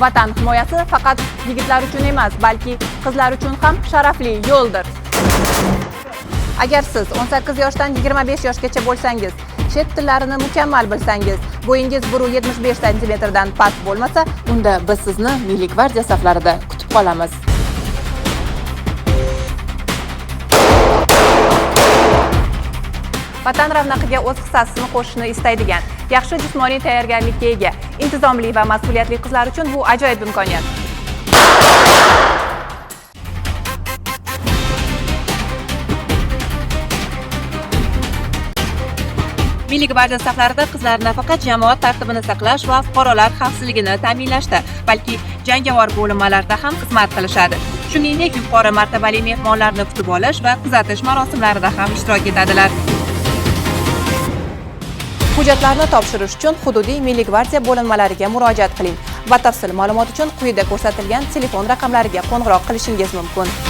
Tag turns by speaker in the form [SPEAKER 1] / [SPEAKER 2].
[SPEAKER 1] Vatan himoyasi faqat yigitlar uchun emas, balki qizlar uchun ham sharafli yo'ldir. Agar siz 18 yoshdan 25 yoshgacha bo'lsangiz, chet tillarini mukammal bilsangiz, bo'yingiz 1,75 cm dan past bo'lmasa, unda biz sizni Milliy gvardiya saflarida kutib qolamiz. Vatan ravnaqiga o'z hissasini qo'shishni istaydigan, yaxshi jismoniy tayyorgarlikka ega, intizomli va mas'uliyatli qizlar uchun bu ajoyib imkoniyat. Milliy gvardiya saflarida qizlar nafaqat jamoat tartibini saqlash va fuqarolar xavfsizligini ta'minlashda, balki jangovar bo'linmalarda ham xizmat qilishadi. Shuningdek, yuqori martabali mehmonlarni kutib olish va kuzatish marosimlarida ham ishtirok etadilar. Hujjatlarni topshirish uchun hududiy Milliy gvardiya bo'linmalariga murojaat qiling. Batafsil ma'lumot uchun quyida ko'rsatilgan telefon raqamlariga qo'ng'iroq qilishingiz mumkin.